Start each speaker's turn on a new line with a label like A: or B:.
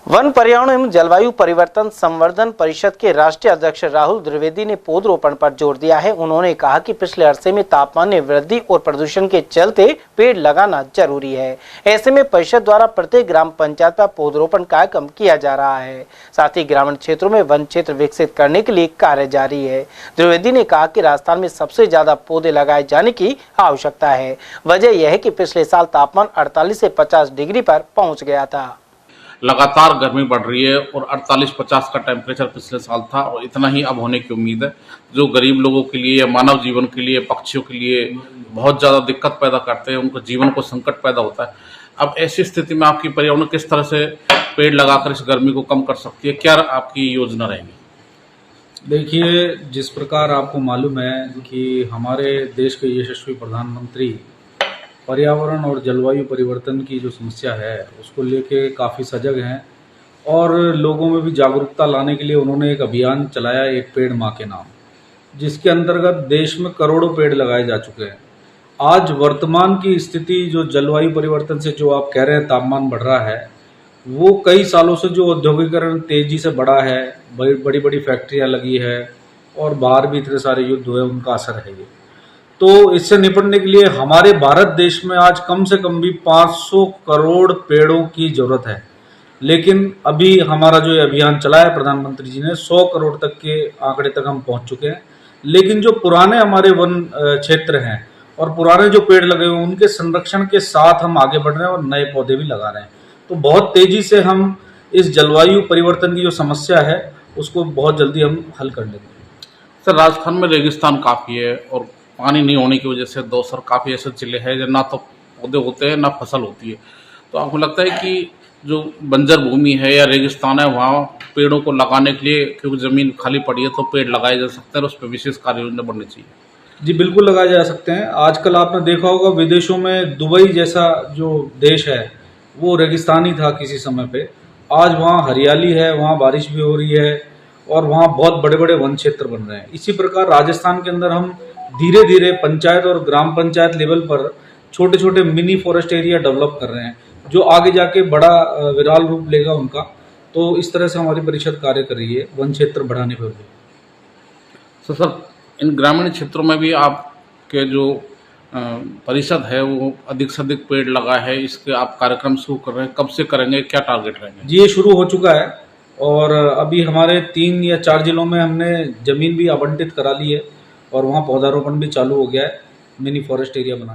A: One पर्यावरण एवं जलवायु परिवर्तन संवर्धन परिषद के राष्ट्रीय अध्यक्ष राहुल द्विवेदी ने पौधरोपण पर जोर दिया है। उन्होंने कहा कि पिछले अरसे में तापमान में वृद्धि और प्रदूषण के चलते पेड़ लगाना जरूरी है। ऐसे में परिषद द्वारा प्रत्येक ग्राम पंचायत पर पौधरोपण कार्यक्रम किया जा रहा है। साथ ही ग्रामीण क्षेत्रों में वन क्षेत्र विकसित करने के लिए कार्य जारी है। द्विवेदी ने कहा कि राजस्थान में सबसे ज्यादा पौधे लगाए जाने की आवश्यकता है। वजह यह है कि पिछले साल तापमान 48 से 50 डिग्री पर पहुंच गया था।
B: लगातार गर्मी बढ़ रही है और 48-50 का टेम्परेचर पिछले साल था और इतना ही अब होने की उम्मीद है, जो गरीब लोगों के लिए या मानव जीवन के लिए, पक्षियों के लिए बहुत ज़्यादा दिक्कत पैदा करते हैं, उनको जीवन को संकट पैदा होता है। अब ऐसी स्थिति में आपकी पर्यावरण किस तरह से पेड़ लगाकर इस गर्मी को कम कर सकती है, क्या आपकी योजना रहेगी?
C: देखिए, जिस प्रकार आपको मालूम है कि हमारे देश के यशस्वी प्रधानमंत्री पर्यावरण और जलवायु परिवर्तन की जो समस्या है उसको लेके काफ़ी सजग हैं और लोगों में भी जागरूकता लाने के लिए उन्होंने एक अभियान चलाया, एक पेड़ माँ के नाम, जिसके अंतर्गत देश में करोड़ों पेड़ लगाए जा चुके हैं। आज वर्तमान की स्थिति जो जलवायु परिवर्तन से जो आप कह रहे हैं तापमान बढ़ रहा है, वो कई सालों से जो औद्योगिकरण तेजी से बढ़ा है, बड़ी बड़ी फैक्ट्रियाँ लगी है और बाहर भी इतने सारे युद्ध हुए, उनका असर है ये। तो इससे निपटने के लिए हमारे भारत देश में आज कम से कम भी 500 करोड़ पेड़ों की जरूरत है। लेकिन अभी हमारा जो अभियान चला है प्रधानमंत्री जी ने, 100 करोड़ तक के आंकड़े तक हम पहुंच चुके हैं। लेकिन जो पुराने हमारे वन क्षेत्र हैं और पुराने जो पेड़ लगे हुए हैं उनके संरक्षण के साथ हम आगे बढ़ रहे हैं और नए पौधे भी लगा रहे हैं। तो बहुत तेजी से हम इस जलवायु परिवर्तन की जो समस्या है उसको बहुत जल्दी हम हल कर लेंगे।
B: सर, राजस्थान में रेगिस्तान काफ़ी है और पानी नहीं होने की वजह से दोसर काफ़ी ऐसे जिले हैं जो ना तो पौधे होते हैं ना फसल होती है। तो आपको लगता है कि जो बंजर भूमि है या रेगिस्तान है वहाँ पेड़ों को लगाने के लिए, क्योंकि ज़मीन खाली पड़ी है, तो पेड़ लगाए जा सकते हैं और उस पर विशेष कार्य योजना बननी चाहिए?
C: जी बिल्कुल लगाए जा सकते हैं। आजकल आपने देखा होगा विदेशों में दुबई जैसा जो देश है वो रेगिस्तानी था किसी समय पे। आज वहाँ हरियाली है, वहाँ बारिश भी हो रही है और वहाँ बहुत बड़े बड़े वन क्षेत्र बन रहे हैं। इसी प्रकार राजस्थान के अंदर हम धीरे धीरे पंचायत और ग्राम पंचायत लेवल पर छोटे छोटे मिनी फॉरेस्ट एरिया डेवलप कर रहे हैं, जो आगे जाके बड़ा विराल रूप लेगा उनका। तो इस तरह से हमारी परिषद कार्य कर रही है वन क्षेत्र बढ़ाने पर भी।
B: तो सर, इन ग्रामीण क्षेत्रों में भी आपके जो परिषद है वो अधिक से अधिक पेड़ लगा है, इसके आप कार्यक्रम शुरू कर रहे हैं, कब से करेंगे, क्या टारगेट रहेंगे?
C: जी, ये शुरू हो चुका है और अभी हमारे 3 या 4 जिलों में हमने जमीन भी आवंटित करा ली है और वहाँ पौधारोपण भी चालू हो गया है, मिनी फॉरेस्ट एरिया बना।